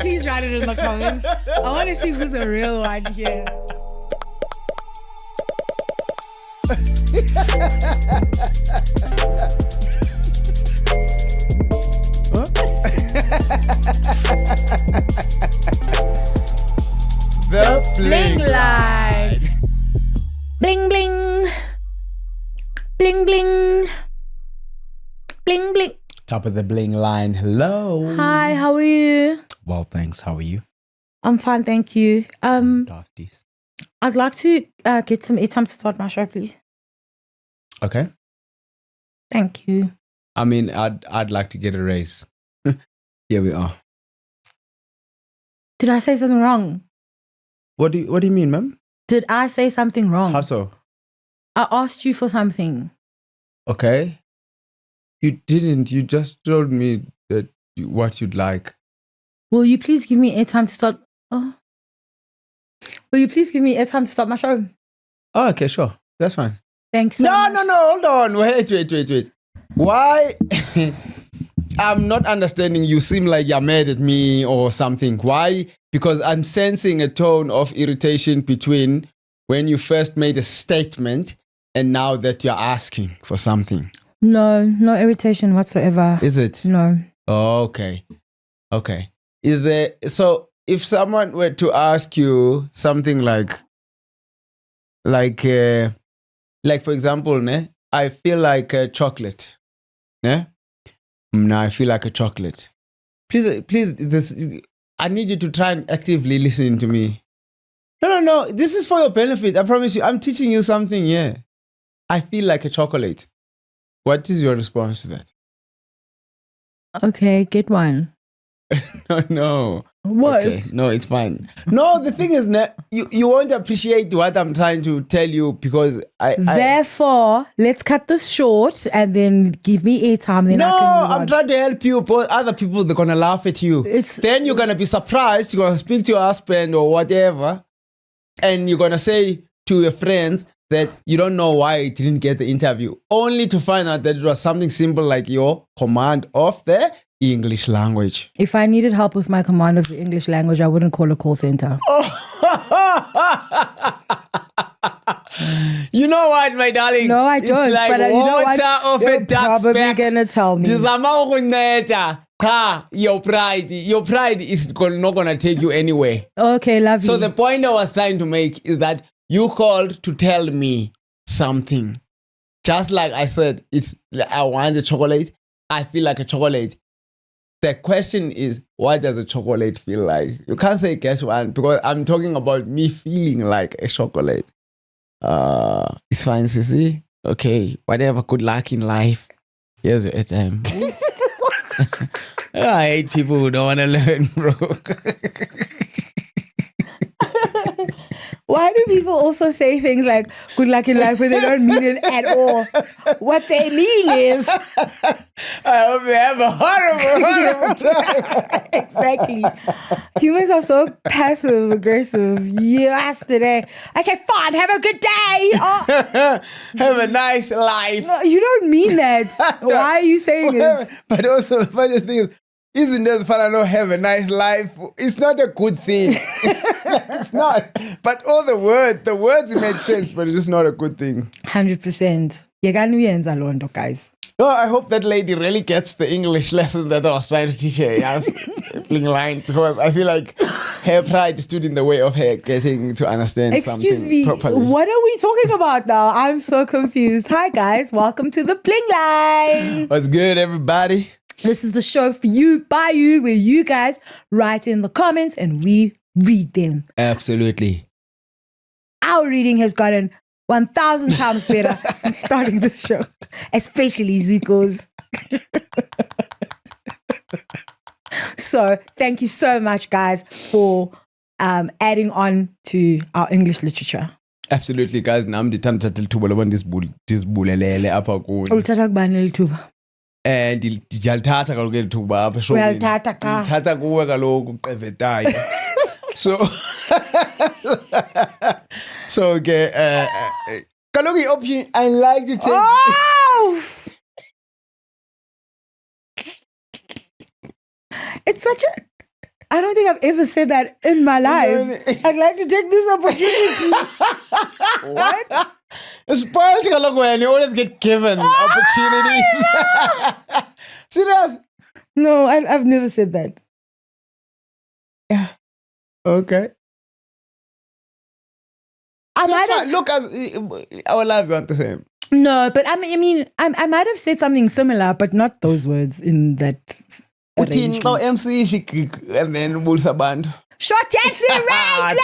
please write it in the comments. I want to see who's a real one here. The Bling line. Bling bling. Bling bling. Bling bling. Top of the bling line. Hello. Hi, how are you? Well, thanks. How are you? I'm fine, thank you. Dusties. I'd like to get some airtime to start my show, please. Okay. Thank you. I mean, I'd like to get a raise. Here we are. Did I say something wrong? What do you mean, ma'am? Did I say something wrong? How so? I asked you for something. Okay. You didn't. You just told me that what you'd like. Will you please give me airtime to start? Oh. Will you please give me airtime to start my show? Oh, okay, sure. That's fine. Thanks. So No. much. Hold on. Wait. Why? I'm not understanding. You seem like you're mad at me or something. Why? Because I'm sensing a tone of irritation between when you first made a statement and now that you're asking for something. No irritation whatsoever. Is it? No. Okay. Is there, so if someone were to ask you something like for example, ne, I feel like a chocolate. Ne? No, I feel like a chocolate. Please, I need you to try and actively listen to me. No. This is for your benefit. I promise you. I'm teaching you something here. I feel like a chocolate. What is your response to that? Okay, get one. No. What? Okay. No, it's fine. No, the thing is, you won't appreciate what I'm trying to tell you because Therefore, let's cut this short and then give me airtime. Then No, I can move I'm on. trying to help you, but other people, they're going to laugh at you. Then you're going to be surprised. You're going to speak to your husband or whatever. And you're going to say to your friends that you don't know why you didn't get the interview. Only to find out that it was something simple like your command of the English language. If I needed help with my command of the English language, I wouldn't call a call center. You know what, my darling? No, I don't. It's like but water you know what? off You're a duck's probably back. gonna tell me. Ndizama ukunceda. Cha, your pride is not gonna take you anywhere. Okay, love you. So the point I was trying to make is that you called to tell me something. Just like I said, I want a chocolate. I feel like a chocolate. The question is, what does a chocolate feel like? You can't say guess one because I'm talking about me feeling like a chocolate. It's fine, Sissy. Okay, whatever. Good luck in life. Here's your time. I hate people who don't want to learn, bro. Why do people also say things like good luck in life when they don't mean it at all? What they mean is... I hope you have a horrible time. Exactly. Humans are so passive aggressive. Yesterday. Okay, fine. Have a good day. Oh. Have a nice life. No, you don't mean that. Why are you saying it? But also the funniest thing is, isn't it fun? I know have a nice life. It's not a good thing. It's not. But all the words make sense, but it's just not a good thing. 100%. Yekaniyenza loo nto, guys. No, I hope that lady really gets the English lesson that I was trying to teach her. Yes, bling line, because I feel like her pride stood in the way of her getting to understand Excuse something me, properly. what are we talking about now? I'm so confused. Hi guys, welcome to the Bling Line. What's good, everybody? This is the show for you, by you, where you guys write in the comments and we read them. Absolutely. Our reading has gotten 1,000 times better since starting this show, especially Zico's. So thank you so much, guys, for adding on to our English literature. Absolutely, guys. Nam ndithanda uthatha lithuba loba ndizibulelele apha kuni. Ulithatha kubani leli thuba? Ndiyalithatha kaloku eli thuba apha showini. Uyalithatha ka? Ndithatha kuwe kaloku qevetayo. So ke kaloku i-option I like to take. Oh! It's such a... I don't think I've ever said that in my life. I'd like to take this opportunity. What? Spoiled kaloku when you always get given opportunities. Serious? No, I've never said that. Okay. I might That's have, fine. Look, our lives aren't the same. no, but I mean, I might have said something similar, but not those words in that Uthini xa arrangement. MC shigig and then bulisa abantu. Short chance the right,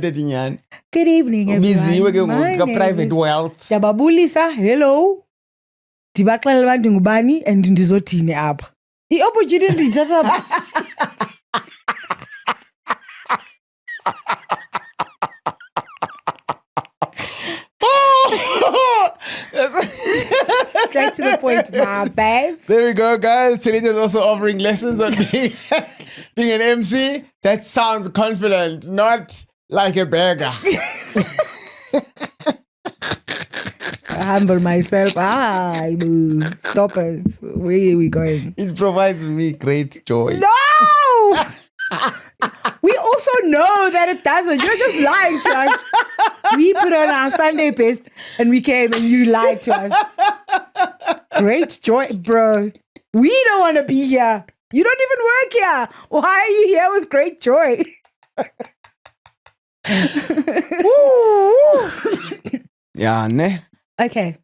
Nyani. Good evening, Ubiziwe ke everyone. My ngoku ka name private is- wealth. Ndiyababulisa, hello. Ndibaxelela abantu ngubani and ndizothini apha. I-opportunity ndiyithatha phi? Straight to the point, my babes. There we go, guys. Talita's also offering lessons on being an MC. That sounds confident, not like a beggar. I humble myself. Boo. Stop it. Where are we going? It provides me great joy. No! We also know that it doesn't. You're just lying to us. We put on our Sunday best and we came and you lied to us. Great joy, bro. We don't want to be here. You don't even work here. Why are you here with great joy? Yeah, ne? Okay,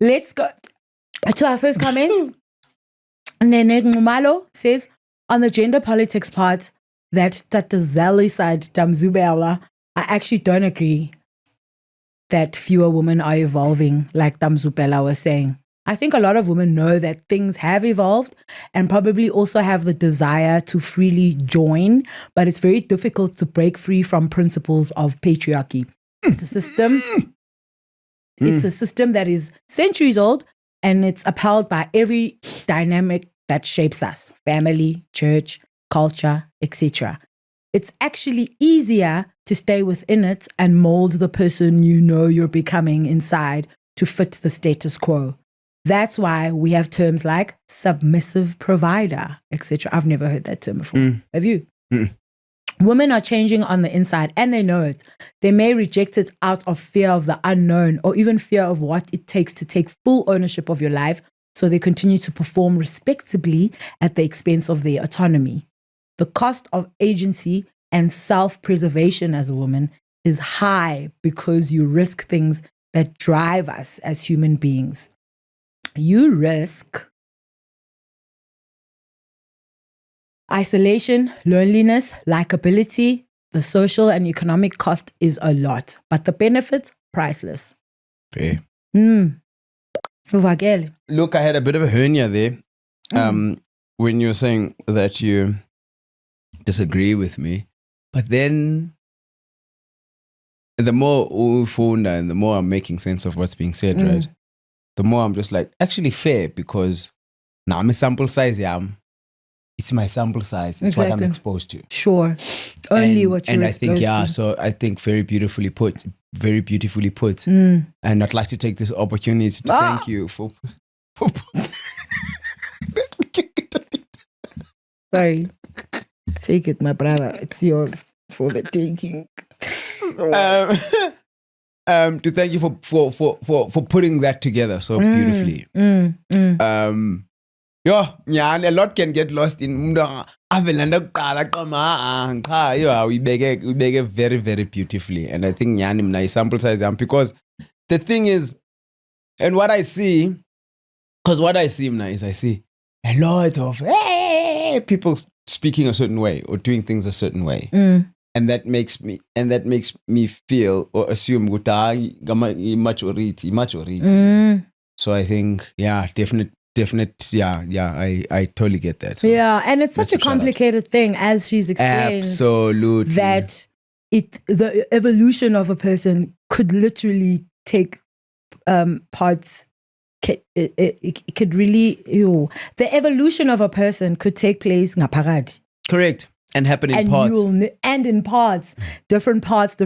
let's go to our first comments. Nene Ngumalo says, on the gender politics part, that Tatazali side, Tamzubela, I actually don't agree that fewer women are evolving, like Tamzubela was saying. I think a lot of women know that things have evolved and probably also have the desire to freely join, but it's very difficult to break free from principles of patriarchy. It's a system. It's a system that is centuries old and it's upheld by every dynamic that shapes us: family, church, culture, etc. It's actually easier to stay within it and mold the person you know you're becoming inside to fit the status quo. That's why we have terms like submissive provider, etc. I've never heard that term before. Have you? Women are changing on the inside and they know it. They may reject it out of fear of the unknown or even fear of what it takes to take full ownership of your life, so they continue to perform respectably at the expense of their autonomy. The cost of agency and self-preservation as a woman is high because you risk things that drive us as human beings. You risk isolation, loneliness, likability. The social and economic cost is a lot, but the benefits, priceless. Fair. Uvakele. Look, I had a bit of a hernia there. When you were saying that you disagree with me, but then the more we found and the more I'm making sense of what's being said, right? The more I'm just like, actually fair, because now I'm a sample size, it's my sample size. It's what I'm Exactly. exposed to. Sure. Only what you're And I think, exposed to. so I think very beautifully put. And I'd like to take this opportunity to thank you for Sorry. Take it, my brother. It's yours for the taking. to thank you for putting that together so beautifully. A lot can get lost in we beg it very, very beautifully. And I think nyani sample size because the thing is, and what I see, because what I see is I see a lot of people speaking a certain way or doing things a certain way. And that makes me feel or assume maturity. So I think, definite, I totally get that. So. Yeah, and it's such a Let's shout out. complicated thing, as she's explained. Absolutely. That the evolution of a person could literally take parts. It could really, the evolution of a person could take place ngaphakathi. Correct. And happen in And parts. And in parts,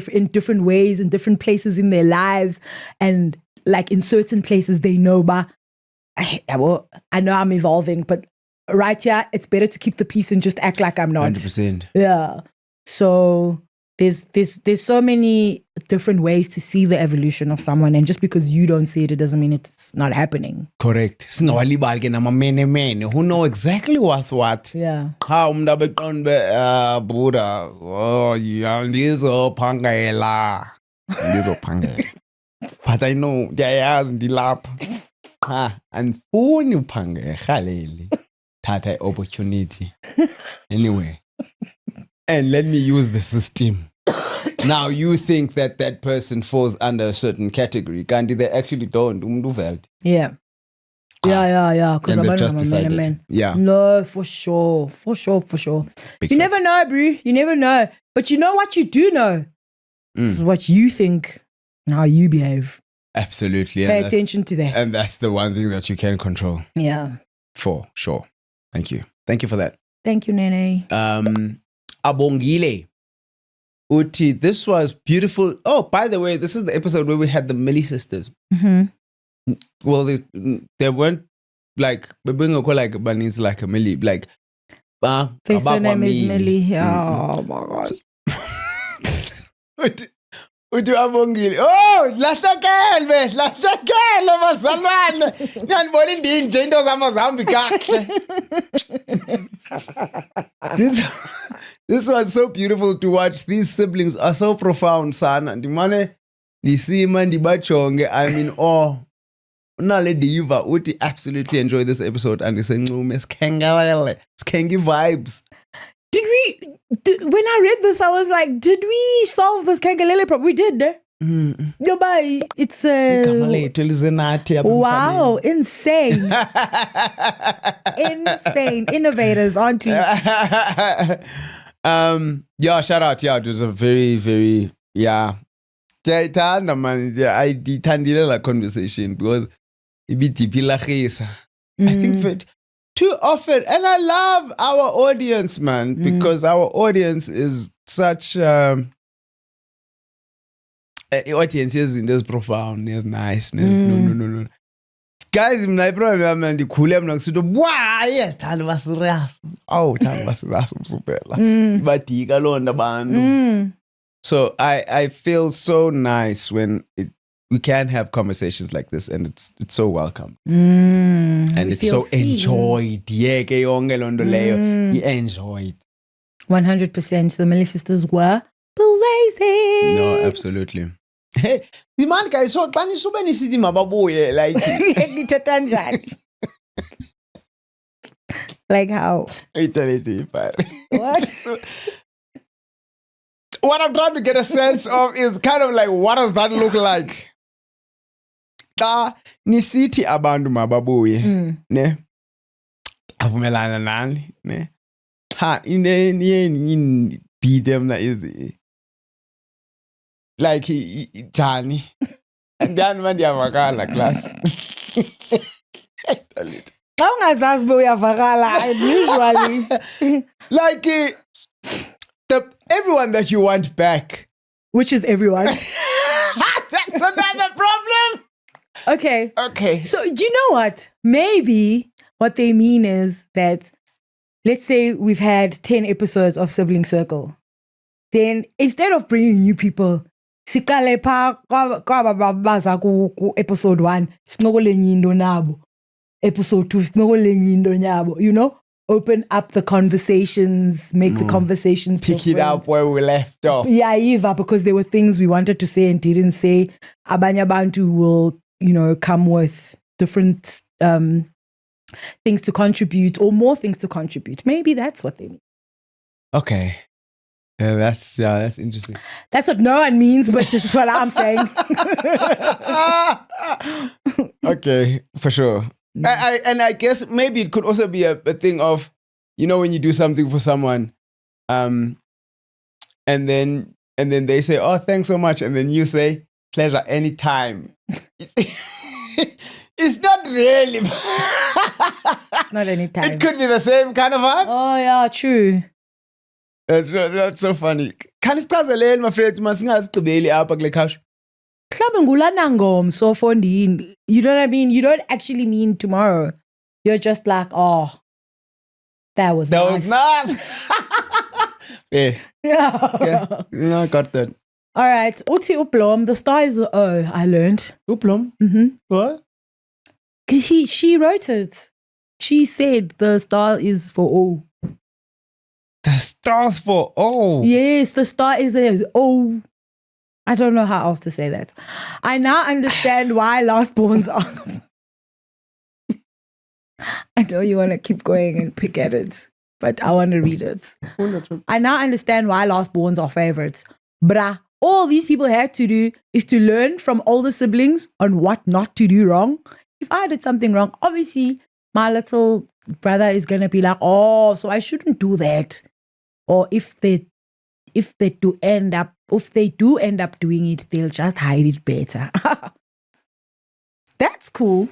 in different ways, in different places in their lives, and like in certain places they know, I know I'm evolving, but right here, it's better to keep the peace and just act like I'm not. 100%. Yeah. So there's so many different ways to see the evolution of someone, and just because you don't see it, it doesn't mean it's not happening. Correct. Singawalibali ke nama-mene who know exactly what's what. Yeah. Ha umntu abeqonda Buddha, oh yeah, ndizophangela. But I know ndiyayazi ndilapha. Ha, andifuni uphangela rhaleli. Thatha opportunity. Anyway. And let me use the system. Now you think that that person falls under a certain category. Kanti they actually don't. Umuntu uvele. Yeah. Yeah. Because And I'm they've just a decided. man. Yeah. No, for sure. Big You facts. never know, bro. You never know. But you know what you do know? It's what you think, how you behave. Absolutely. Pay attention to that. And that's the one thing that you can control. Yeah. For sure. Thank you. Thank you for that. Thank you, Nene. Abongile. Uti, this was beautiful. Oh, by the way, this is the episode where we had the Millie sisters. Mm-hmm. Well, they weren't like, like Bunny's like a Millie. Like, Their surname is Millie. Oh my gosh. Uti Abongile. Oh, lahlekele bazalwane. Ngiyabona indinje into zami zambi kahle. This was so beautiful to watch. These siblings are so profound, sana. Ndimane ndisima ndibajonge. I'm in awe. Unale diva uti absolutely enjoy this episode and isencume skengi vibes. When I read this, I was like, did we solve this Kangalele problem? We did. No, but it's wow, insane. Insane. Innovators, aren't we? Yeah, shout out. Yeah, it was a very, very, yeah. I dithandile la conversation because it be deep. I think that too often, and I love our audience, man, because our audience is such audience is profound, is niceness. No. Guys, my problem, man, the cool am like so. Wow, yeah, tell us serious. Oh, tell us serious, super. But so I feel so nice when we can have conversations like this, and it's so welcome. And it's so enjoyed. Yeah, you enjoyed. 100%. The Millie sisters were blazing. No, absolutely. Hey, the man guys, so can you so many city mababuye like like how? What? What I'm trying to get a sense of is kind of like, what does that look like? Ni city abantu mababuye, ne? Avumelana nani, ne? Ha, in be them that is like Johnny. And then when they have a class. Usually. Like everyone that you want back. Which is everyone. That's another problem. Okay. So you know what? Maybe what they mean is that, let's say we've had 10 episodes of Sibling Circle. Then instead of bringing new people, sikale pa baza ku episode 1, sinokole nyindo nabo. Episode 2, sinokole nyindo nyabo. You know? Open up the conversations, make the conversations pick different. It up where we left off. Yeah, Eva, because there were things we wanted to say and didn't say. Abanya Bantu will, come with different things to contribute or more things to contribute. Maybe that's what they mean. Okay. That's interesting. That's what no one means, but this is what I'm saying. Okay, for sure. I guess maybe it could also be a thing of, when you do something for someone, and then they say, "Oh, thanks so much," and then you say, "Pleasure anytime." It's not really. It's not anytime. It could be the same kind of vibe. Oh yeah, true. That's so funny. Can isichazeleni mafethu masingazigqibeli apha kule couch? Mhlawumbe ngulana ngomso fondini. You know what I mean? You don't actually mean tomorrow. You're just like, oh, That was nice. Yeah. Yeah. I got that. All right. Uti Uplom, the star is I learned. Uplum? Mm-hmm. What? Cause she wrote it. She said the star is for O. The stars for O. Yes, the star is a O. I don't know how else to say that. I now understand why lastborns are. I know you want to keep going and pick at it, but I want to read it. I now understand why lastborns are favorites. Bruh, all these people had to do is to learn from older siblings on what not to do wrong. If I did something wrong, obviously my little brother is going to be like, oh, so I shouldn't do that. Or if they do end up doing it, they'll just hide it better. That's cool.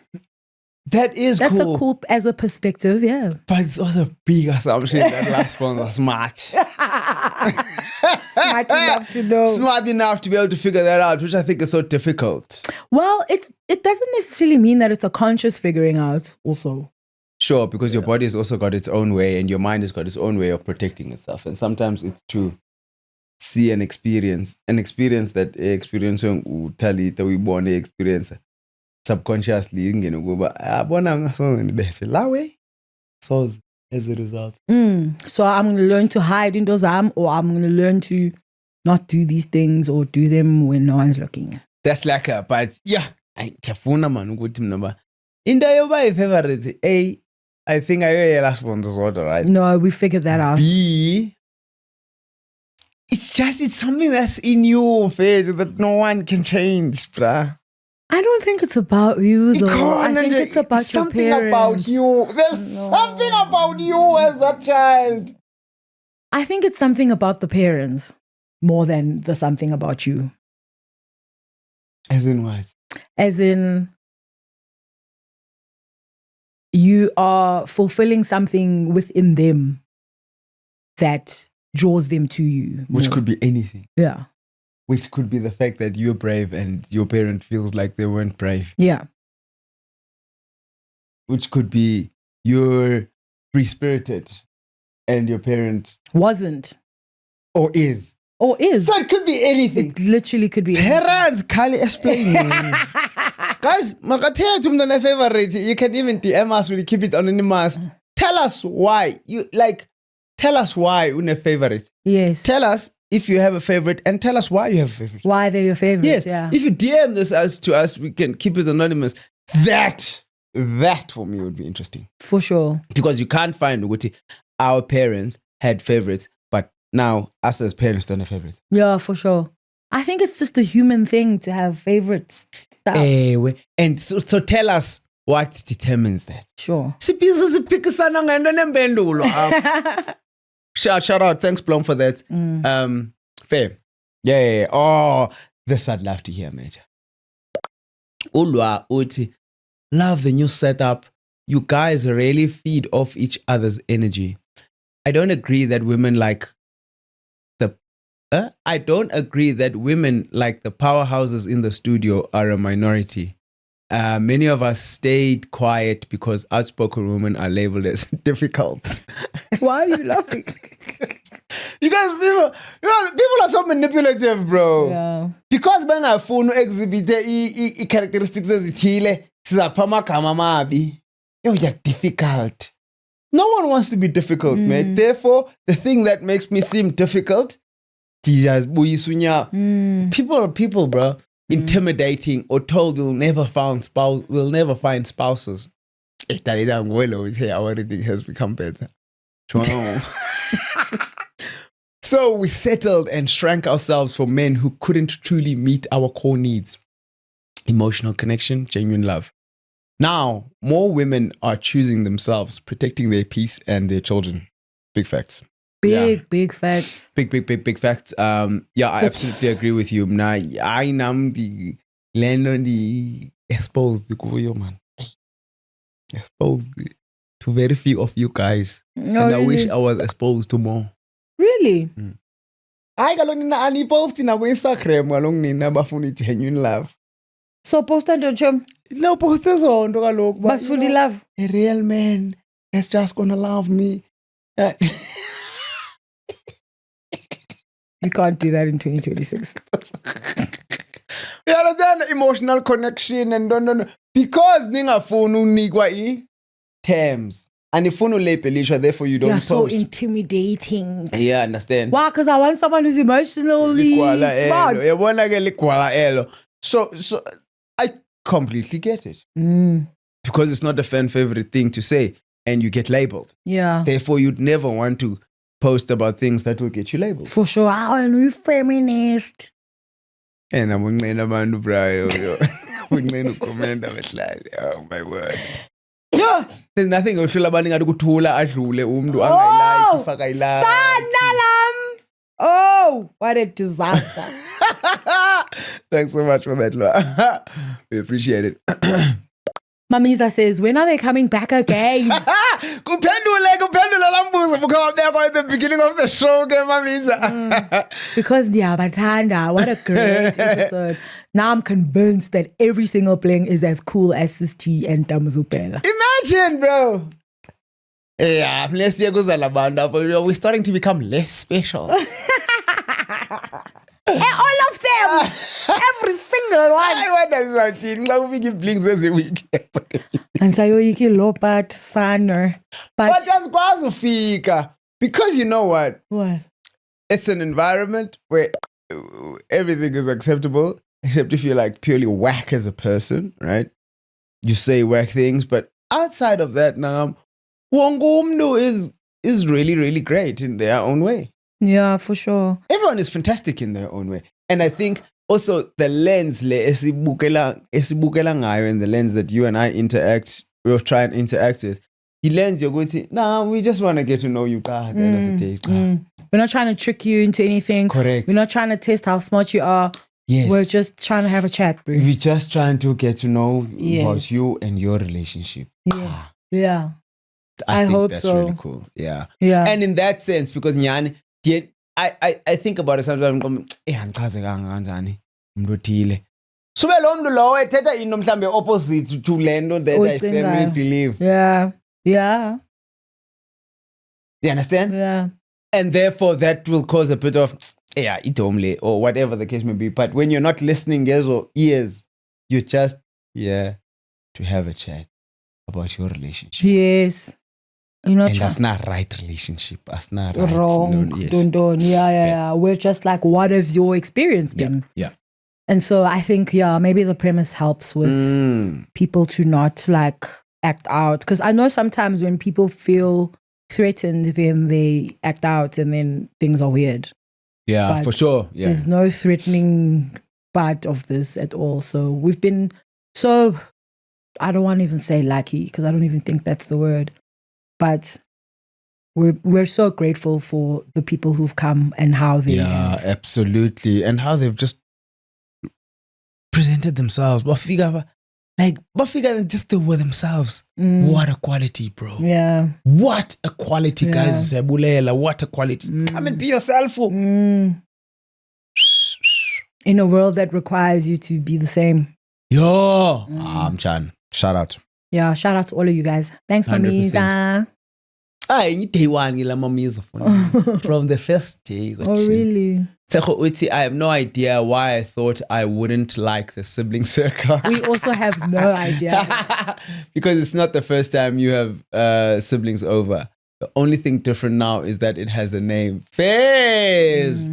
That's That's cool. a cool as a perspective, yeah. But it's also a big assumption that last one was smart. Smart enough to know. Smart enough to be able to figure that out, which I think is so difficult. Well, it doesn't necessarily mean that it's a conscious figuring out also. Sure, because your body has also got its own way and your mind has got its own way of protecting itself. And sometimes it's to see an experience that experience will tell you that we born the experience subconsciously. You can go, but so as a result. So I'm going to learn to hide in those or I'm going to learn to not do these things or do them when no one's looking. That's like a, but yeah, I tafuna man ukuthi number. Into yoba favorite. A, I think I last one as well, right? No, we figured that out. B, it's something that's in you, Fed, that no one can change, bruh. I don't think it's about you though. I think it's about something your parents. about you. There's something about you as a child. I think it's something about the parents more than the something about you. As in what? As in, you are fulfilling something within them that draws them to you. Which more. could be anything. Yeah. Which could be the fact that you're brave and your parent feels like they weren't brave. Yeah. Which could be you're free-spirited and your parent Wasn't. or is. Or is. So it could be anything. It literally could be Parents can't explain. Guys, makathethu umntwana favorite. You can even DM us. We'll keep it anonymous. Tell us why. Tell us why you're a favorite. Yes. Tell us if you have a favorite and tell us why you have a favorite. Why they're your favorite. Yes. Yeah. If you DM this to us, we can keep it anonymous. That for me would be interesting. For sure. Because you can't find Uguti. Our parents had favorites, but now us as parents don't have favorites. Yeah, for sure. I think it's just a human thing to have favorites. Stuff. And so tell us what determines that. Sure. Shout out. Thanks, Blom, for that. Fair. Yeah. Oh, this I'd love to hear, Major. Ulwa uti, love the new setup. You guys really feed off each other's energy. I don't agree that women like the powerhouses in the studio are a minority. Many of us stayed quiet because outspoken women are labeled as difficult. Why are you laughing? You guys, people are so manipulative, bro. Yeah. Because bangafuna exhibit characteristics ezithile, sizaphama gama mabi. You're difficult. No one wants to be difficult, man. Therefore, the thing that makes me seem difficult, people are people, bro. Intimidating or told we'll never find spouses. Our reading has become better. So we settled and shrank ourselves for men who couldn't truly meet our core needs. Emotional connection, genuine love. Now, more women are choosing themselves, protecting their peace and their children. Big facts. Big facts. Big facts. I absolutely agree with you. Now, I am the land on the exposed man. Exposed to very few of you guys. No, and really? I wish I was exposed to more. Really? I got on any post in Instagram along nina bafuni genuine love. So post on your No posters on to look but fully love. A real man that's just gonna love me You can't do that in 2026. You understand emotional connection and no. Because ningafuni unikwa terms. And if you labelisha, therefore you don't You're post. so intimidating. Yeah, understand. Why? Because I want someone who's emotionally smart. So I completely get it. Because it's not a fan favorite thing to say and you get labeled. Yeah. Therefore, you'd never want to post about things that will get you labeled. For sure. I'm a feminist. And I'm going to bro. I'm going to comment. Oh my word. Yeah, there's nothing Oh, what a disaster. Thanks so much for that, Loa. We appreciate it. Mamiza says, when are they coming back again? Kuphendule lambuzo bukhawabekho at the beginning of the show ke Mamiza. Because ndiyabathanda. What a great episode. Now I'm convinced that every single bling is as cool as Sis T and Damzubela. Imagine, bro. Yeah, we're starting to become less special. And all of them. Every single one. What does that mean? We give blings every week. And sayoyiki lopat saner. But that's kwazufika. Because you know what? What? It's an environment where everything is acceptable, except if you're like purely whack as a person, right? You say whack things, but outside of that, Wongumdu is really, really great in their own way. Yeah, for sure. Everyone is fantastic in their own way. And I think also the lens esibukela ngayo and the lens that you and I we'll try and interact with, the lens you're going to, we just want to get to know you at the end of the day. We're not trying to trick you into anything. Correct. We're not trying to test how smart you are. Yes. We're just trying to have a chat, bro. We're just trying to get to know Yes. about you and your relationship. Yeah. Yeah. I think hope that's so. really cool. Yeah. Yeah. And in that sense, because Nyani, I think about it sometimes, angichaze kanjani umuntu othile. Sube lo muntu lowo ethetha into mhlambe opposite to lento that I firmly believe. Yeah. Yeah. You understand? Yeah. And therefore that will cause a bit of idomle or whatever the case may be. But when you're not listening ears, you're just here to have a chat about your relationship. Yes. And that's not right relationship. That's not right. Wrong. No, yes. Don't. Yeah. We're just like, what has your experience been? Yeah. And so I think, maybe the premise helps with people to not like act out. Because I know sometimes when people feel threatened, then they act out and then things are weird. Yeah, But for sure. Yeah. There's no threatening part of this at all. So we've been so, I don't want to even say lucky because I don't even think that's the word. But we're so grateful for the people who've come and how they have. Absolutely. And how they've just presented themselves. Bafika just they were themselves. What a quality, bro. Yeah. What a quality, guys. Sebulela, what a quality. Come and be yourself. In a world that requires you to be the same. Yo. Chan. Shout out. Yeah, shout out to all of you guys. Thanks, Mamiza. Day one, from the first day. Oh, really? I have no idea why I thought I wouldn't like the sibling circle. We also have no idea. Because it's not the first time you have siblings over. The only thing different now is that it has a name. Fairs!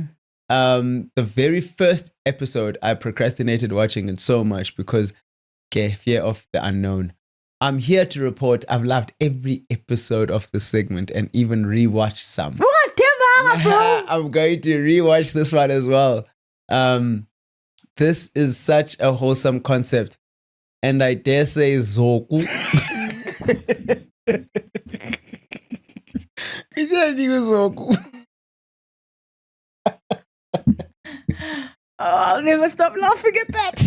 The very first episode, I procrastinated watching it so much because fear of the unknown. I'm here to report I've loved every episode of the segment and even rewatched some. What? Bro? I'm going to rewatch this one as well. This is such a wholesome concept. And I dare say Zoku. I'll never stop laughing at that.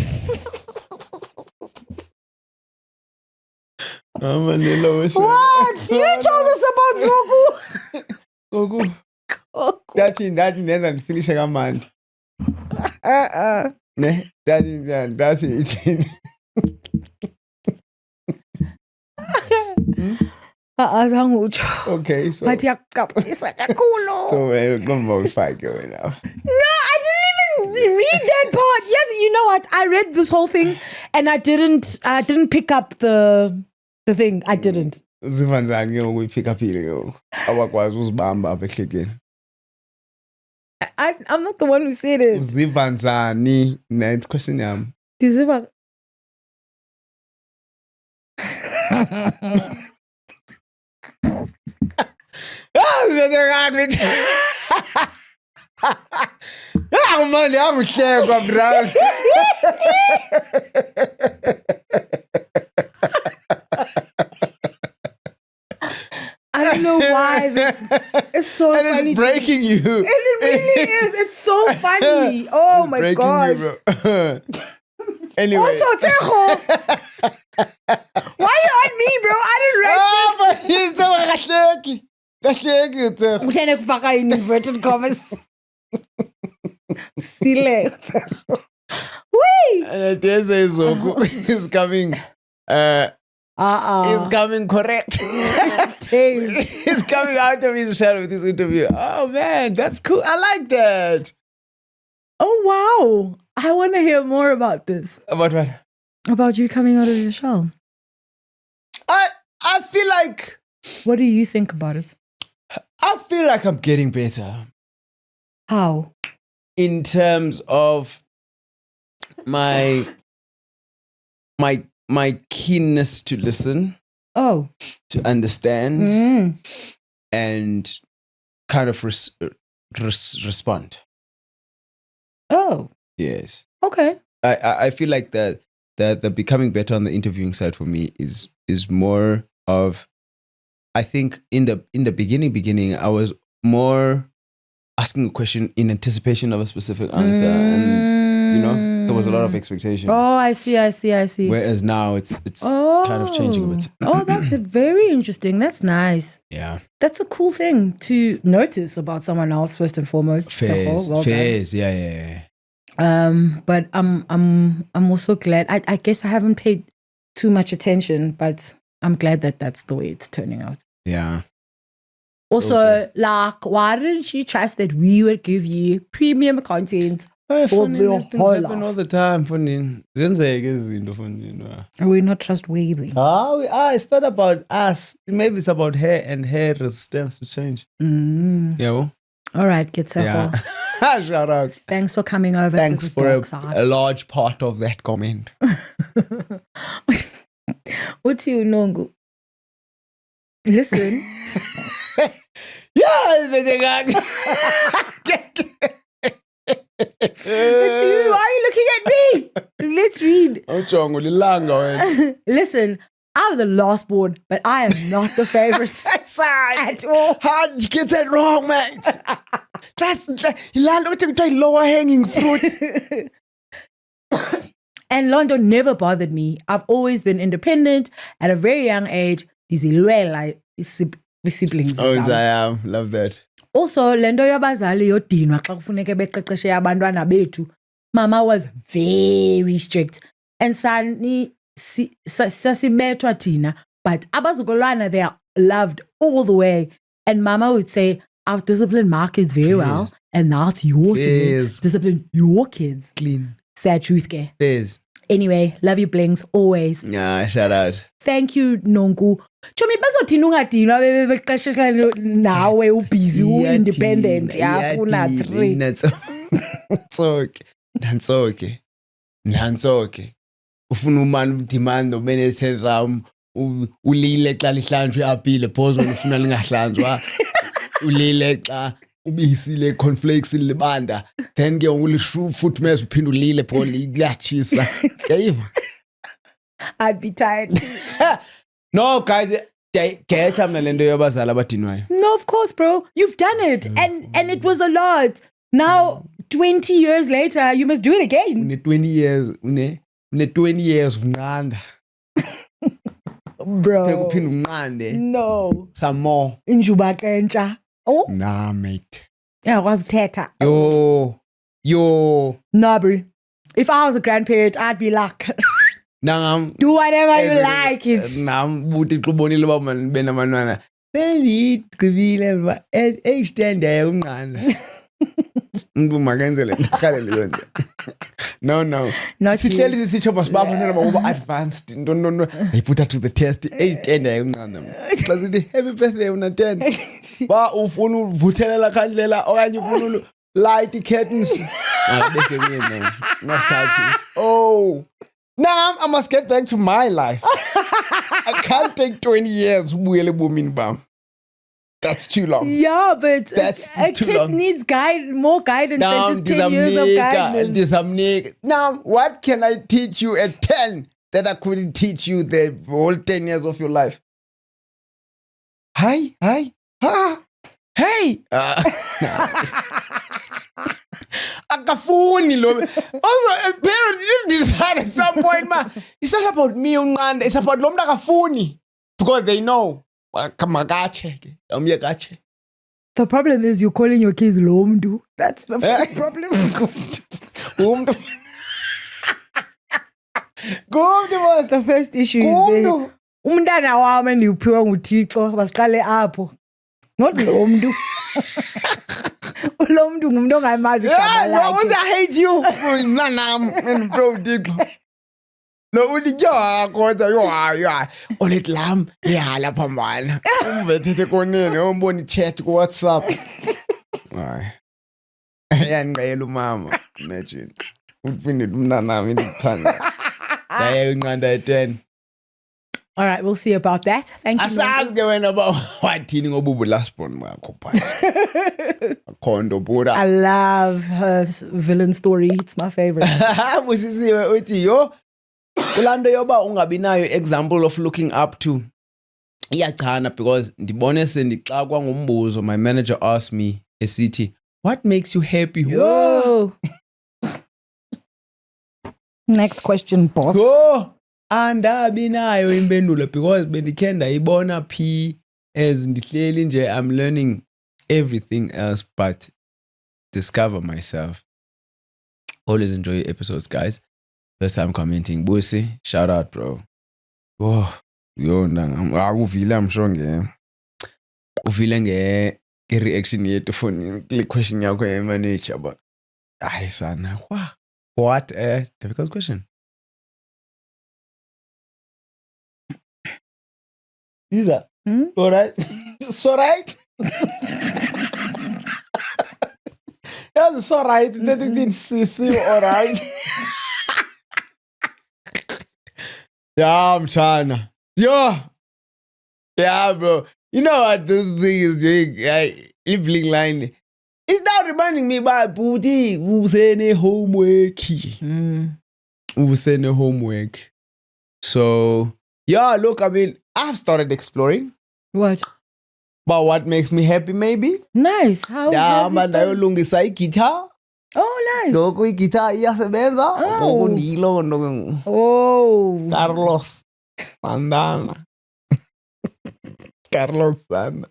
What? You told us about Zoku. Goku. That's never finish a man. That's it. Azangutsho. Okay, so But yakucapukisa kakhulu. so come we fight going now. No, I didn't even read that part. Yes, you know what? I read this whole thing and I didn't pick up the thing. I didn't. Uziva njani ke ukuyiphika phile ke awakwazi uzibamba apha ehlekeni? I'm not the one who said it. Uziva njani? Next question yami. Diziva. Manje angihlekwa bro. I don't know why this it's so and funny. it's breaking you. And it really is. It's so funny. Oh my Breaking god. you, bro. Anyway. Also, Tejo. Why you on me, bro? I didn't write this. Kahleki. Kahleki Tejo. Utene kufaka in inverted commas. Sile. Wee. And I dare say Zoku is coming is coming correct. He's coming out of his shell with this interview. Oh man, that's cool. I like that. Oh wow. I want to hear more about this. About what? About you coming out of your shell. I feel like What do you think about it? I feel like I'm getting better How? in terms of my keenness to listen, Oh. to understand, and kind of respond. Oh. Yes. Okay. I feel like the becoming better on the interviewing side for me is more of, I think in the beginning I was more asking a question in anticipation of a specific answer, and you know there was a lot of expectation. Oh, I see. Whereas now it's kind of changing a bit. Oh, that's very interesting. That's nice. Yeah. That's a cool thing to notice about someone else first and foremost. Fairs, Well fairs, yeah. But I'm also glad. I guess I haven't paid too much attention, but I'm glad that that's the way it's turning out. Yeah. Also, like, why didn't she trust that we would give you premium content for Funny, the these things whole happen all life? the time. Funny. Zenzeke izinto funny. Are we not trustworthy? It's not about us. Maybe it's about her and her resistance to change. Yeah. Well, All right, get so yeah. Shout out. Thanks for coming over Thanks to the for dark side. a large part of that comment. What's you, Nongu? Listen. Yeah, it's you. Why are you looking at me? Let's read. Listen, I'm the last born, but I am not the favorite at all. How did you get that wrong, mate? That's lower hanging fruit. And London never bothered me. I've always been independent at a very young age. Ndizilwela siblings. Oh, I am. Love that. Also, lento yabazali yodinwa xa kufuneke beqeqeshe abantwana bethu. Mama was very strict. And sasibethwa thina, but abazukulwana, they are loved all the way. And Mama would say, I've disciplined my kids very well, and now it's your turn. Discipline your kids. Clean. Sad truth, ke. There's. Anyway, love you, Blings, always. Yeah, shout out. Thank you, Nonku. Chomi, bazothina ungadinwa beqeshela nawe ubusy independent yakuna 3. That's okay. Ufuna umani demand obene ram ulile xa lihlanjwe apile phozo ufuna lingahlanjwa ulile xa ubisile cornflakes libanda then ke futhi mase uphinda ulile pho liyachisa yayiva. I'd be tired. No guys, get mna lento yabazali abadinwayo. No, of course, bro. You've done it. And it was a lot. Now 20 years later, you must do it again. Une 20 years, une 20 years unqanda. Bro. Uphinda unqande. No. Some more. Injuba kentsha. Oh. Nah, mate. Yeah, kwazithetha. Yo. Nah, bro. If I was a grandparent, I'd be like, Do whatever you like. It's buthi xubonile uba manibe nabantwana sendigqibile ba age 10 ndiyayokunqanda umntu makenzele ndirhalele yonke no not you. sihleli sisitsho masibabonela bakuba advanced no they put her to the test age 10 ndiyayokunqanda xa sithi happy birthday una 10 ba ufuna uvuthelela khandlela okanye ufuna light curtains bese mina ngasikhathi now I must get back to my life. I can't take 20 years ubuyele ebomini bam. That's too long. Yeah, but That's a too kid long. needs more guidance than just 10 years of guidance. Now, what can I teach you at 10 that I couldn't teach you the whole 10 years of your life? Hi. Hey. Akafuni lo. Also, as parents, you didn't decide at some point, man. It's not about me unqanda. It's about lo muntu akafuni. Because they know. Kamagache. The problem is you're calling your kids lomdu. That's the first problem. The first issue is there. Umntana wami ndiwuphiwe nguThixo basiqale apho. Not lomdu. Lo mntu ngumuntu ongamazi igama lakhe. I hate you. Mnanam ndiwuphiwe lo uthi kodwa yo olet lam yala phambana umvethe konene umbona i-chat ku WhatsApp hayi yanqela umama imagine uphindile umntanami ndithanda yayinqanda 10. All right, we'll see about that. Thank you. Asazi ke wena ba wathini ngobubu last born bakho phakathi akhondo buda. I love her villain story. It's my favorite. Busisiwe uthi yo kulando yoba ungabi nayo example of looking up to iyachana because ndibone sendixakwa ngombuzo. My manager asked me esithi what makes you happy? Whoa. Next question, boss. Go. Andabi nayo impendulo because bendikhe ndayibona phi as ndihleli nje I'm learning everything else but discover myself. Always enjoy your episodes, guys. First time commenting. Busi, shout out, bro. Whoa. Yo, uvile I'm sure uvile nge reaction yethu phone question yakho manager but hayi sana. What a difficult question. Isa, all right? So right? Yeah, it's all right. That didn't see all right. Yeah, I'm trying. Yeah, bro. You know what this thing is doing? Evening line. It's now reminding me about Booty who send a homework. Who send a homework. So, yeah, look, I mean, I've started exploring. What? But what makes me happy, maybe? Nice. How? Yeah, man, ndayolungisa guitar. Oh, nice. Ngoku i-guitar iyasebenza. Ngoku ndilo Oh. Carlos Santana. Carlos Santana.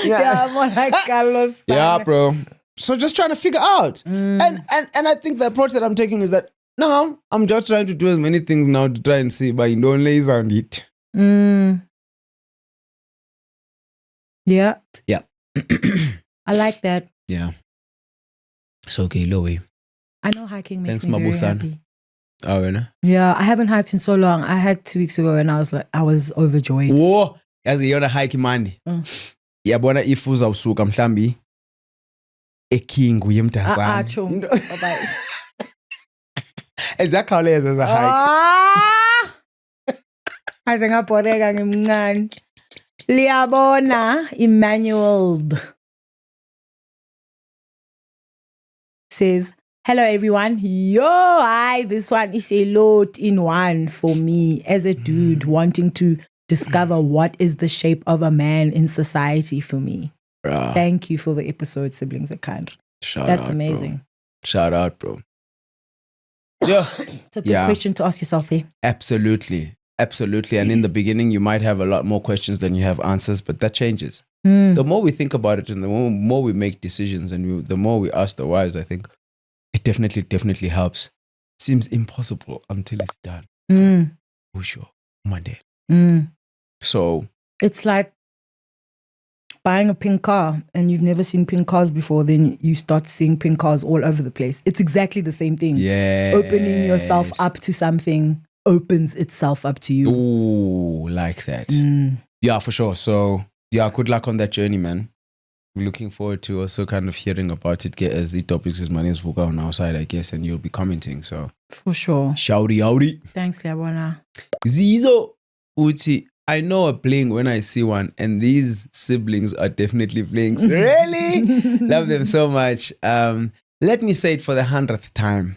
Yeah, more like Carlos Santana. Yeah, bro. So just trying to figure out. And I think the approach that I'm taking is that no, I'm just trying to do as many things now to try and see, but you don't lazy on it. Yeah. Yeah. I like that. Yeah. So okay, Lowe. I know hiking makes Thanks, me very Mabusan. happy. Oh, really? Yeah, I haven't hiked in so long. I hiked 2 weeks ago and I was overjoyed. Whoa, yazi yona hike mani. Yabona if uzawusuka mhlambi eKing uye eMdantsane. Cho. Bye-bye. Ezakhawuleza as a hike. Aze ngabhoreka ngimncane. Liyabona Emmanuel says, hello everyone. Hi, this one is a lot in one for me as a dude wanting to discover what is the shape of a man in society for me. Thank you for the episode, Siblings of Kind. That's amazing. Bro. Shout out, bro. Yeah. It's a good question to ask yourself, eh? Absolutely. Absolutely. And in the beginning, you might have a lot more questions than you have answers, but that changes. The more we think about it and the more we make decisions and the more we ask the whys, I think it definitely helps. It seems impossible until it's done. Usho Mandela. Mm. So It's like buying a pink car and you've never seen pink cars before, then you start seeing pink cars all over the place. It's exactly the same thing. yeah, Opening yourself up to something opens itself up to you. Ooh, like that. Yeah, for sure. So yeah, good luck on that journey, man. We're looking forward to also kind of hearing about it. Get as the topics as money as Vuka on our side, I guess, and you'll be commenting. So For sure. shouty. Thanks, Liabona. Zizo Uchi. I know a bling when I see one, and these siblings are definitely blings. Really? Love them so much. Let me say it for the 100th time.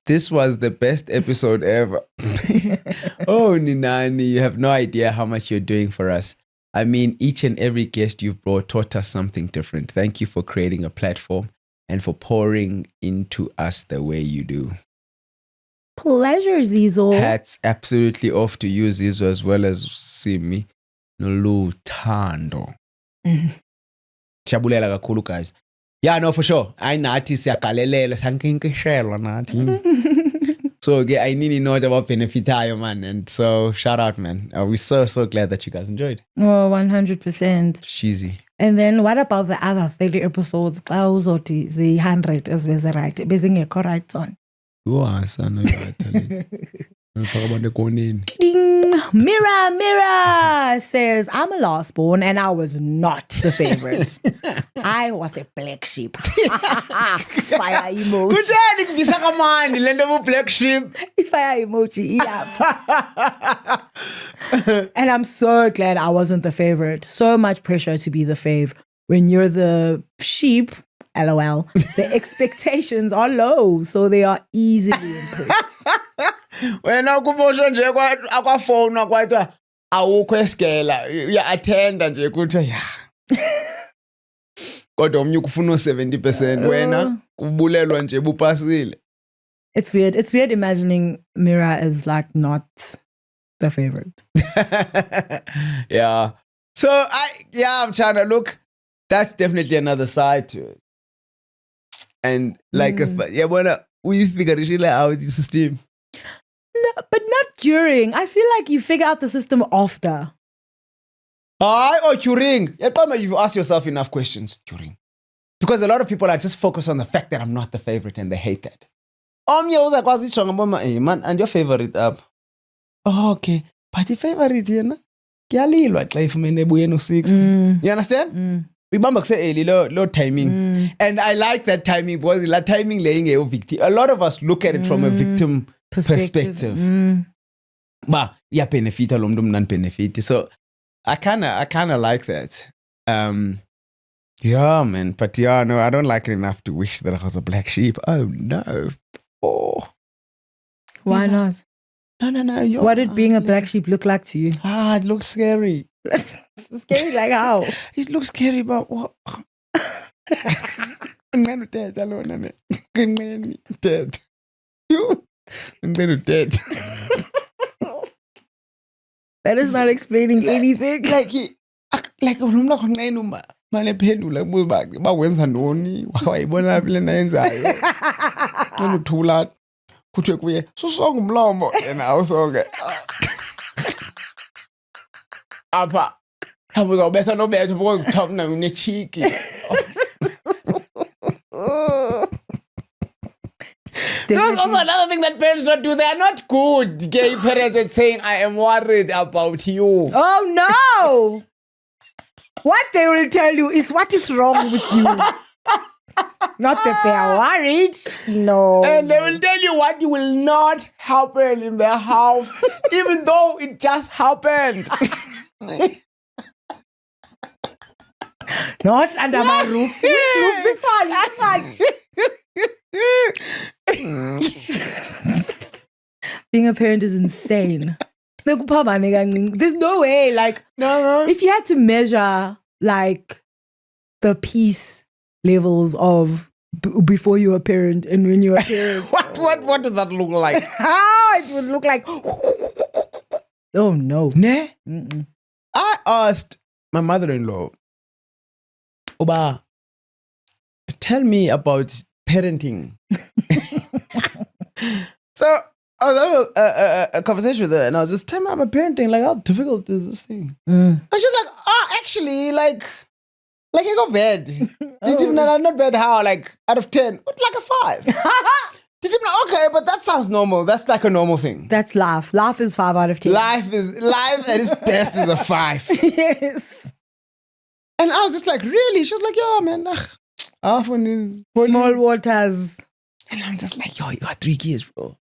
This was the best episode ever. Oh, Ninani, you have no idea how much you're doing for us. I mean, each and every guest you've brought taught us something different. Thank you for creating a platform and for pouring into us the way you do. Pleasure, Zizo. Hats absolutely off to you, Zizo, as well as Simi Noluthando. Shabulela kakhulu, guys. Yeah, no, for sure. I nathi siyagalelela sankinkishela nathi. So I need to know about benefitayo, man. And so shout out, man. We're so glad that you guys enjoyed. Oh, 100%. Cheesy. And then what about the other 30 episodes? Xa uzothi zi-100 ezibe right, bezingekho right on. Sana Ding! Mira says, I'm a last born and I was not the favorite. I was a black sheep. Fire emoji. Kutshani kubisa kamani le nto black sheep. Fire emoji. Yeah. And I'm so glad I wasn't the favorite. So much pressure to be the fave. When you're the sheep, LOL, the expectations are low, so they are easily impressed. Wena kubosho nje akwafona kwathi awukho esigela uya-attenda nje kuthi ya kodwa omnye ukufuna 70%, wena kubulelwa nje bupasile. It's weird imagining Mira as like not the favorite. Yeah. So I'm trying to look. That's definitely another side to it. And like we figure it out the system. No, but not during. I feel like you figure out the system after. During. You've asked yourself enough questions during. Because a lot of people are just focused on the fact that I'm not the favorite and they hate that. Man, and your favorite up. Oh, okay. But the favorite, you know? You understand? We say low timing. And I like that timing because the timing laying a victim. A lot of us look at it from a victim perspective. But yeah, benefit alum non-benefit. So I kinda like that. Yeah, man. But yeah, no, I don't like it enough to wish that I was a black sheep. Oh no. Oh. Why not? No. What did being a black sheep look like to you? It looks scary. Scary like how? It looks scary, but what? I'm dead. Alone, dead. You? I'm dead. That is not explaining anything. Like ulumla khonqena uma manje phendula kuba bakwenza ntoni wayibona phela nayenzayo noma uthula kuthi kuye susonga umlomo yena awusonke apha uzawubetha nobetha because top na unechiki. That's also another thing that parents don't do. They are not good gay parents at saying, I am worried about you. Oh no! What they will tell you is what is wrong with you. Not that they are worried. No. And they will tell you what will not happen in their house, even though it just happened. Not under my roof. Which roof? This one. Being a parent is insane. There's no way. Like, No. if you had to measure like the peace levels of before you were a parent and when you were a parent, What does that look like? how it would look like. Oh no. Ne? Mm-mm. I asked my mother-in-law, Oba, tell me about parenting. So I was having a conversation with her, and I was just telling her about parenting, like how difficult is this thing? Mm. And she's like, "Oh, actually, like I got bad. Not bad. How? Like out of 10, what? Like a 5. Okay, but that sounds normal. That's like a normal thing. That's life. Life is 5 out of 10. Life at its best is a 5. Yes. And I was just like, really? She was like, yeah, man. Small waters. And I'm just like, yo, you got 3 kids, bro.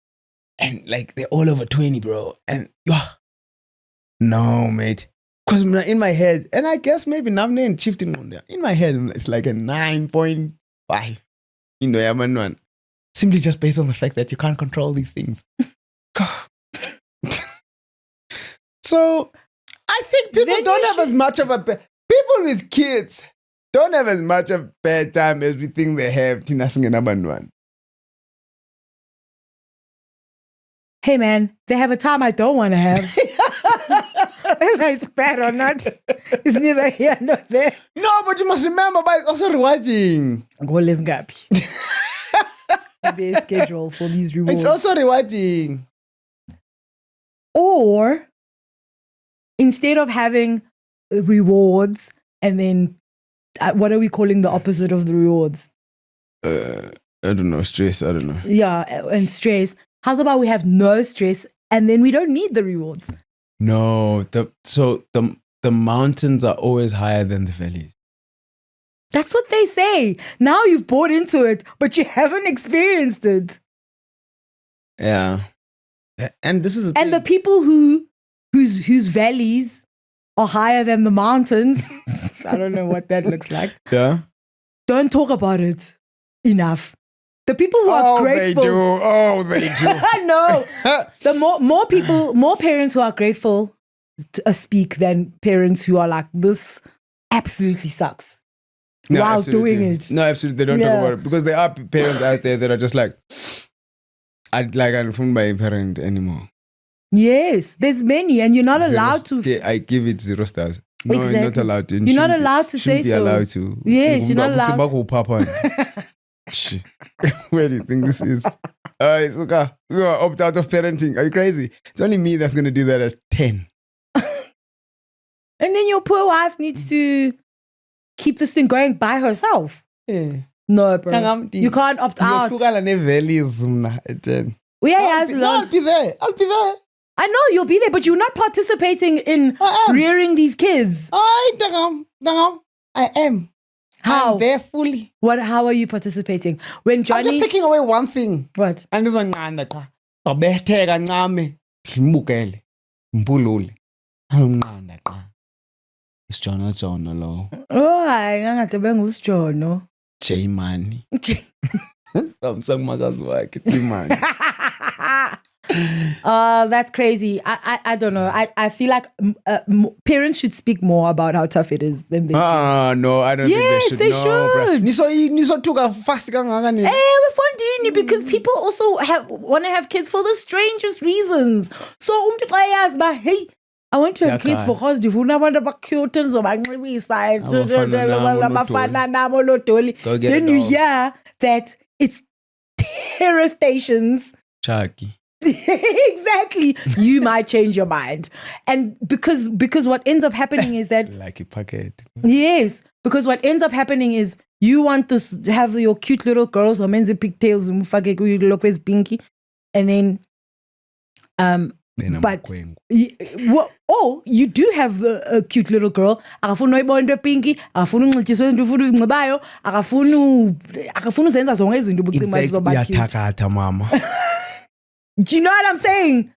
And like, they're all over 20, bro. And yo, no, mate. Because in my head, and I guess maybe Namne and shifting on there, in my head, it's like a 9.5. In the Yaman one. Simply just based on the fact that you can't control these things. So, I think people Then don't you have as much of a... People with kids don't have as much of bad time as we think they have. Tina Singenaban one. Hey man, they have a time I don't want to have. Whether it's bad or not, it's neither here nor there. No, but you must remember, but it's also rewarding. Goal gapi. Their schedule for these rewards. It's also rewarding. Or instead of having rewards and then what are we calling the opposite of the rewards? I don't know, stress, I don't know. Yeah, and stress. How's about we have no stress and then we don't need the rewards? No, the mountains are always higher than the valleys. That's what they say. Now you've bought into it, but you haven't experienced it. Yeah. And this is the And thing. the people whose valleys are higher than the mountains, I don't know what that looks like, Yeah. don't talk about it enough. The people who are grateful. They do. I know. The more parents who are grateful speak than parents who are like, this absolutely sucks. No, while absolutely. doing it. No, absolutely. They don't talk about it. Because there are parents out there that are just like, I don't phone my parent anymore. Yes, there's many, and you're not allowed to. I give it 0 stars. No, Exactly. you're not allowed to. You're not allowed to say be so. allowed to. Yes, you're not allowed. Where do you think this is? It's okay. You are opt out of parenting. Are you crazy? It's only me that's going to do that at 10. And then your poor wife needs to keep this thing going by herself. Yeah. No, bro. You can't opt out. Well, Yeah, I'll be there. I know you'll be there, but you're not participating in I am. rearing these kids. I am. How? I'm there fully. How are you participating? When I'm Johnny... just taking away one thing. What? And this one, Zabetheka ncame, ngimukele, mpulule. Anginqanda qa. Isijona lo. Oh, ngangade bengusjono. J Money. Samsangmakazi wakhe T-Money. That's crazy. I don't know. I feel like parents should speak more about how tough it is than they do. No, I don't Yes, think they should. they should. Nisotuka fast kangaka ni. We're funding because people also want to have kids for the strangest reasons. So hey, I want to have kids because ndifuna abantu abacute ndizobanxibisa abafana nabo lodoli. Then you hear that it's terror stations. Chucky. Exactly. You might change your mind. And because what ends up happening is that Like a packet. yes, because what ends up happening is you want to have your cute little girls or men's pigtails Lopez Binky, and then but you do have a cute little girl. Akafuna uyibona pinky, akafuna unxithiswe into ufuna uzinxibayo, akafuna uzenza zonke izinto ubucima zizoba cute. Uyathakatha mama. Do you know what I'm saying?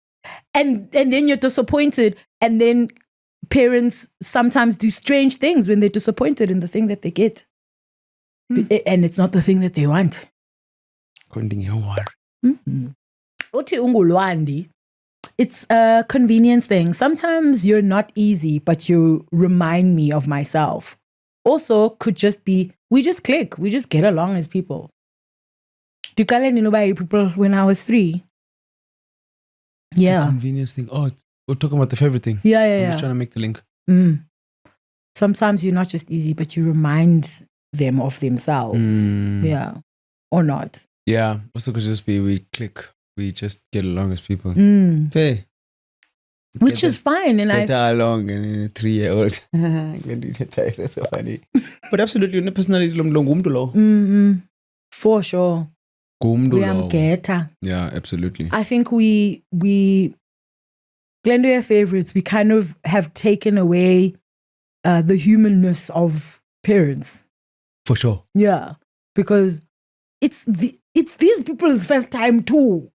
And then you're disappointed, and then parents sometimes do strange things when they're disappointed in the thing that they get. And it's not the thing that they want. Uthi ungulwandi. It's a convenience thing. Sometimes you're not easy, but you remind me of myself. Also, could just be, we just click. We just get along as people. Dikale ninobai people when I was 3. Yeah. Convenience thing. Oh, we're talking about the favorite thing. Yeah. I'm just trying to make the link. Sometimes you're not just easy, but you remind them of themselves. Yeah. Or not. Yeah. Also could just be we click. We just get along as people. Mm. Fair. Which is fine. And Get along and a 3-year-old. That's so funny. But absolutely, une personality lo ngumntu lo. For sure. Ngumntu We am lo. geta. Yeah, absolutely. I think we Glendale favorites, we kind of have taken away the humanness of parents. For sure. Yeah. Because it's these people's first time too.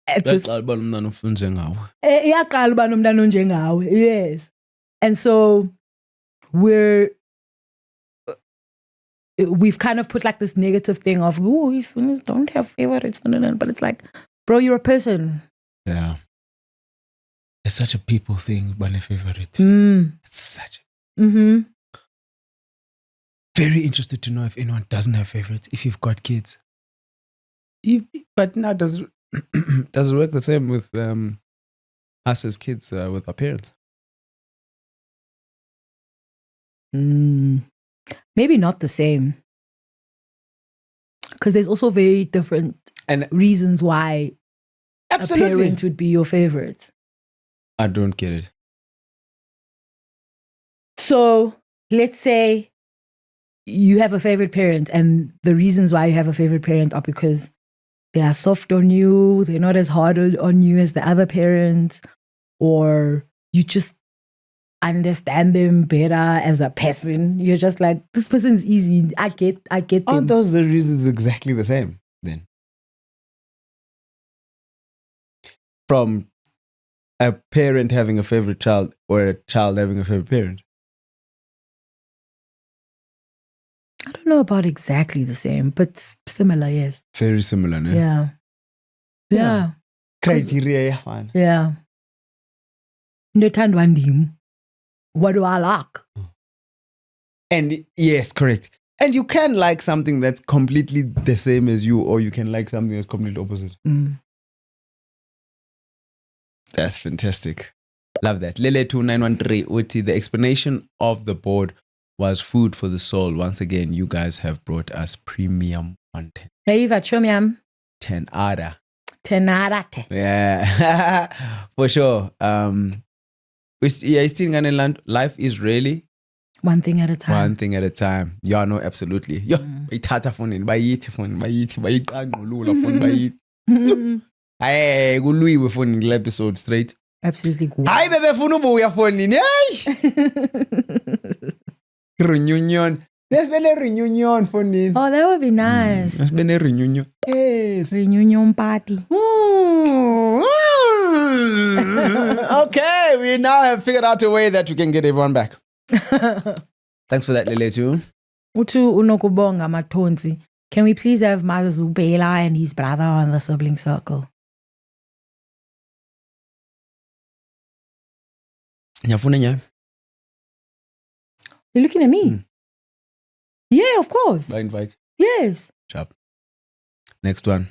At this, iyaqala uba nomntana onjengawe. Yes. And so we've kind of put like this negative thing of, oh, if you don't have favorites, but it's like, bro, you're a person. Yeah. It's such a people thing, but a favorite. It's such a... Very interested to know if anyone doesn't have favorites, if you've got kids. But now does it work the same with us as kids with our parents? Maybe not the same. Because there's also very different reasons why absolutely. a parent would be your favorite. I don't get it. So let's say you have a favorite parent, and the reasons why you have a favorite parent are because they are soft on you, they're not as hard on you as the other parents, or you just understand them better as a person. You're just like, this person's easy. I get them. Aren't those the reasons exactly the same then? From a parent having a favorite child or a child having a favorite parent? I don't know about exactly the same, but similar, yes. Very similar, no? Yeah. Criteria, yeah, fine. Yeah. Ndothandwa ndim. What do I like? And yes, correct. And you can like something that's completely the same as you, or you can like something that's completely opposite. That's fantastic. Love that. Lele2913 Uti, the explanation of the board was food for the soul. Once again, you guys have brought us premium content. Hey, Vachomiam. 10 ada. 10 ada. Yeah. For sure. Life is really one thing at a time. One thing at a time. Yeah, no, absolutely. Yo, ithatha phone bayithi. Hey, kuluyiwe phone ngile episode straight. Absolutely cool. Hayi bebefuna ubuya phone. Hayi. Reunion. There's been a reunion phone. Oh, that would be nice. There's been a reunion. Yes. Reunion party. Okay, we now have figured out a way that we can get everyone back. Thanks for that, Lele, too. Utu unokubonga matonzi. Can we please have Mazubela and his brother on the sibling circle? You're looking at me? Yeah, of course. By invite. Yes. Chap. Next one.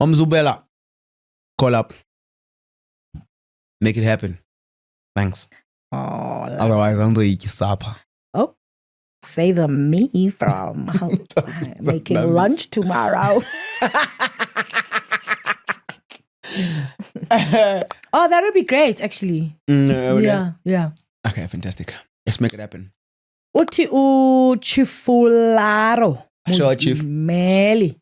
Zubela. Call up. Make it happen. Thanks. Oh, otherwise, I'm going to supper. Oh, say the me from making lunch tomorrow. Oh, that would be great, actually. Yeah. Okay, fantastic. Let's make it happen. Uti uchifularo. Sure, Chief. Meli.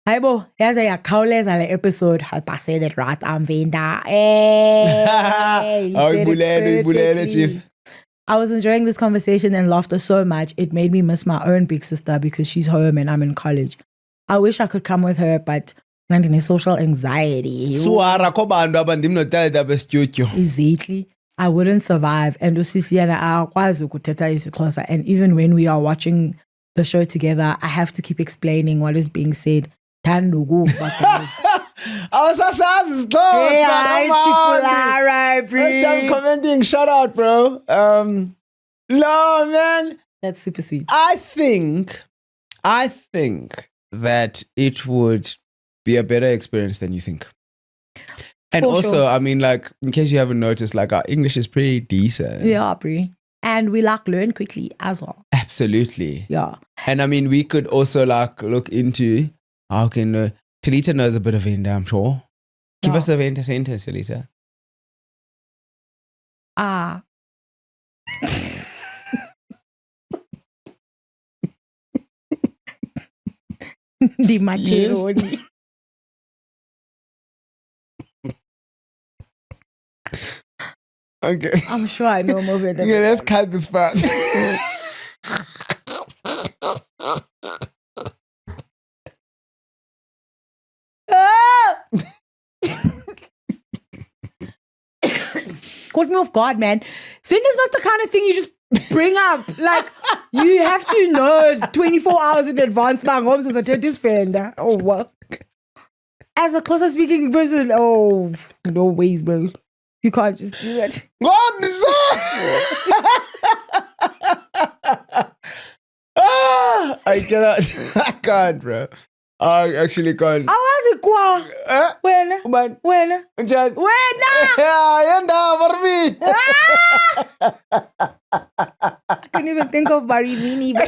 Hayibo, yaze yakhawuleza le episode. I said it right, Amvinda. Hey, Bulele, Chief. I was enjoying this conversation and laughter so much, it made me miss my own big sister because she's home and I'm in college. I wish I could come with her, but I'm social anxiety. Exactly. I wouldn't survive. And and even when we are watching the show together, I have to keep explaining what is being said. First time commenting, shout out, bro. No, man. That's super sweet. I think that it would be a better experience than you think. And For also, sure. I mean, like, in case you haven't noticed, like, our English is pretty decent. Yeah, Brie. And we learn quickly as well. Absolutely. Yeah. And I mean, we could also like look into how can Talita knows a bit of Venda, I'm sure. Give No. us a Venda sentence, Talita. Ah. The macaroni. Okay. I'm sure I know more than Okay, let's cut this part. Ah! Caught me off guard, man. Venda's not the kind of thing you just bring up. Like, you have to know 24 hours in advance. My home says, I tell this Venda. Oh, what? As a closer speaking person, oh, no ways, bro. You can't just do it. I cannot. I can't, bro. I actually can't. I was it, Kwa. When? Man, When? Jan. When? I can't even think of Barimini, bro.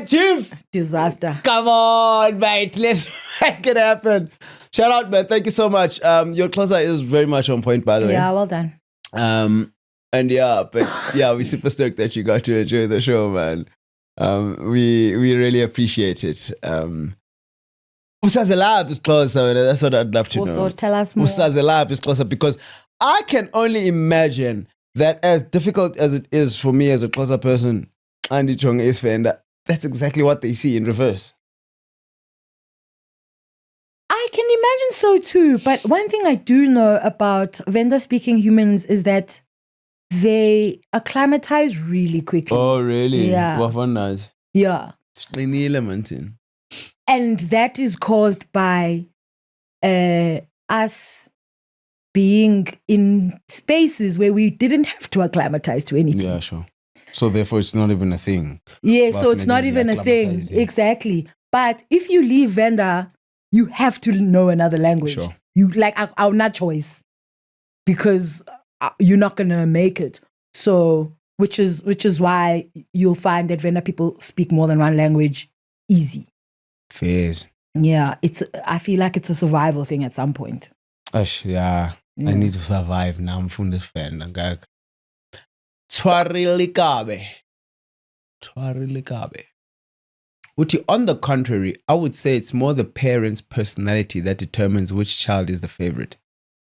Chief. Disaster. Come on, mate. Let's make it happen. Shout out, man. Thank you so much. Your closer is very much on point, by the way. Yeah, well done. And yeah, but yeah, we're super stoked that you got to enjoy the show, man. We really appreciate it. Usaze Lab is closer. That's what I'd love to Also, know. tell us more. Usaze Lab is closer because I can only imagine that as difficult as it is for me as a closer person, Andy Chong is Venda, that's exactly what they see in reverse. I can imagine so too. But one thing I do know about Venda speaking humans is that they acclimatize really quickly. Oh, really? Yeah. What fun night. Yeah. And that is caused by us being in spaces where we didn't have to acclimatize to anything. Yeah, sure. So therefore, it's not even a thing. Yeah, so it's not Definitely even a thing. acclimatizing. Exactly. But if you leave Venda, you have to know another language. Sure. You like our not choice because you're not gonna make it. So which is why you'll find that Venda people speak more than one language easy. Fairs. Yeah, I feel like it's a survival thing at some point. Ash, yeah. Yeah. I need to survive now. I'm from this fan. Twarilikabe. Uti, on the contrary, I would say it's more the parent's personality that determines which child is the favorite.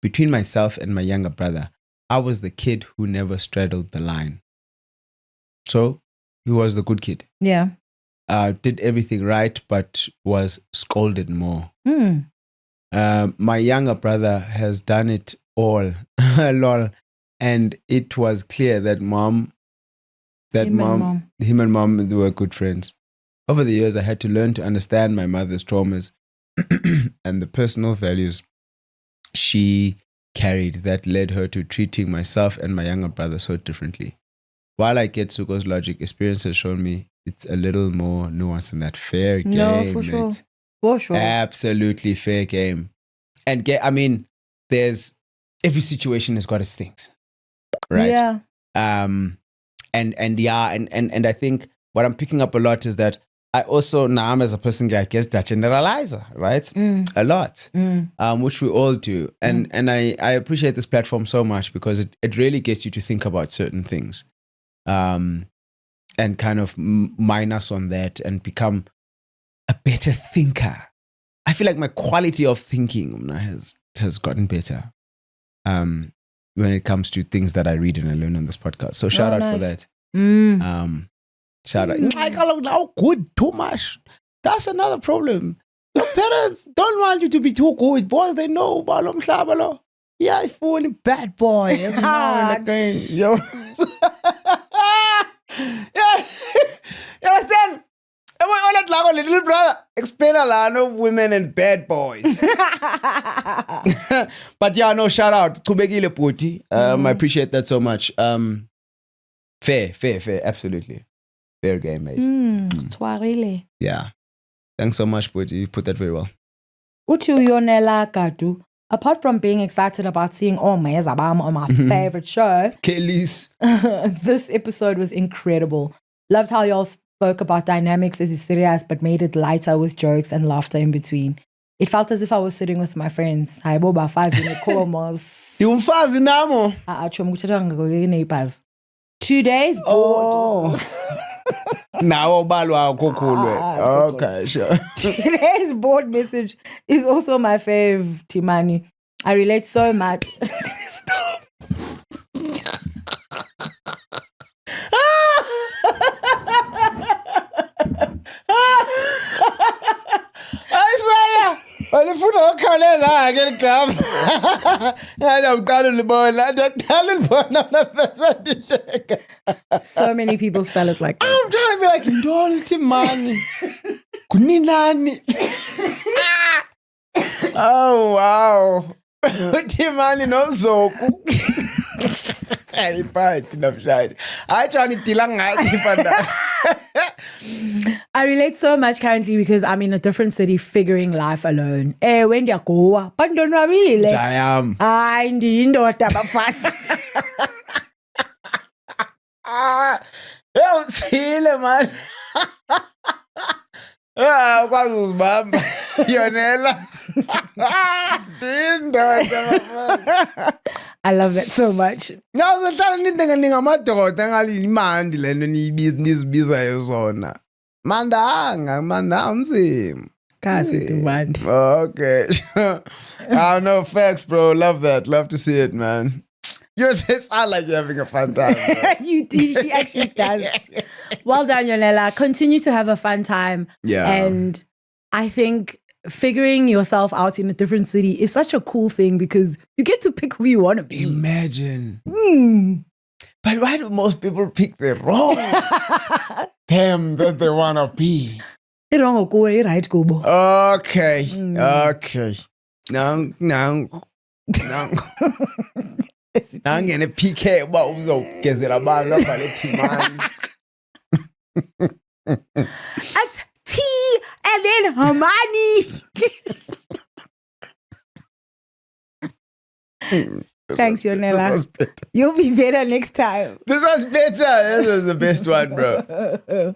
Between myself and my younger brother, I was the kid who never straddled the line. So, he was the good kid. Yeah. Did everything right, but was scolded more. Mm. My younger brother has done it all. Lol. And it was clear that him and mom were good friends. Over the years, I had to learn to understand my mother's traumas and the personal values she carried that led her to treating myself and my younger brother so differently. While I get Suko's logic, experience has shown me it's a little more nuanced than that. Fair game, No, for sure. mate. For sure. Absolutely fair game. And there's every situation has got its things, right? Yeah. And I think what I'm picking up a lot is that I also now as a person I guess that generalizer, right? A lot, which we all do, and I appreciate this platform so much because it really gets you to think about certain things, and kind of mine us on that and become a better thinker. I feel like my quality of thinking has gotten better, when it comes to things that I read and I learn on this podcast. So shout out for that. Shout out. Now good too much. That's another problem. Your parents don't want you to be too good because they know balom shabalo. Yeah, I fall bad boy every now and again. Yo. Yeah. You understand? Am I on it like a little brother? Explain a lot of women and bad boys. But yeah, no, shout out. Kubegile Puti. I appreciate that so much. Fair, absolutely. Fair game, mate. Twarile. Yeah. Thanks so much, Puti. You put that very well. Uthi uyonela Gadu. Apart from being excited about seeing Maya Zabam on my favorite show, Kelly's. this episode was incredible. Loved how y'all spoke about dynamics as serious, but made it lighter with jokes and laughter in between. It felt as if I was sitting with my friends. Hi, Boba Fazi Nekomos. Umfazi namo. Neighbors. 2 days bored. Nawo balwa kokhulwe. Okay, sure. Today's board message is also my fave, Timani. I relate so much. Stop. Alifuna ukhawuleza ke ligama. Ngiyaqala ulibona, ngiyaqala ulibona nasebenziseka. So many people spell it like that. I'm trying to be like Ndoli Timani. Kuninani. Oh wow. Timani noZoku. Ayiphathi namhlanje. I try to dila ngathi panda. I relate so much currently because I'm in a different city figuring life alone. When do you go? But don't worry. Jayam. I need not fast. Eu sile man. Kwazi uzibamba. Yonela. I love that so much. Ngawuzohlala nidinga ngamadoda ngalimandi lento nizibizayo zona. Manda unzima. Kasi man. Okay. I know facts, bro. Love that. Love to see it, man. You just sound like you're having a fun time. She actually does. Well done, Yonela. Continue to have a fun time. Yeah. And I think figuring yourself out in a different city is such a cool thing because you get to pick who you want to be. Imagine. But why do most people pick the wrong them that they want to be? Wrong go right go. Okay. Okay. Now. Nangene PK uba uzogezela abantu abhale Timani. That's T and then Hermione. Thanks, Yonela. You'll be better next time. This was better. This was the best one, bro.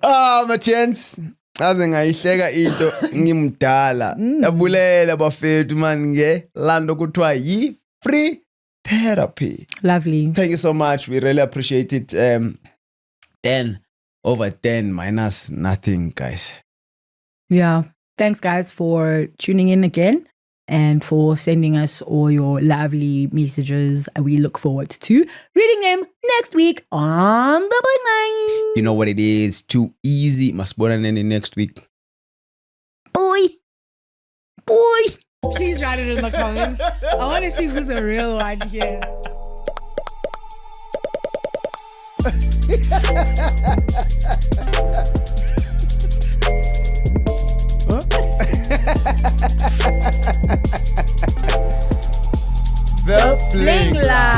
Oh, my chance. Aze ngayihleka into ngimdala. Yabulela bafethu man nge lando kuthiwa yi free therapy. Lovely. Thank you so much. We really appreciate it. 10 over 10 minus nothing, guys. Yeah. Thanks, guys, for tuning in again and for sending us all your lovely messages. We look forward to reading them next week on the Bling Line. You know what it is. Too easy. Masbona Nene next week. Boy. Please write it in the comments. I want to see who's a real one here. The Bling Line.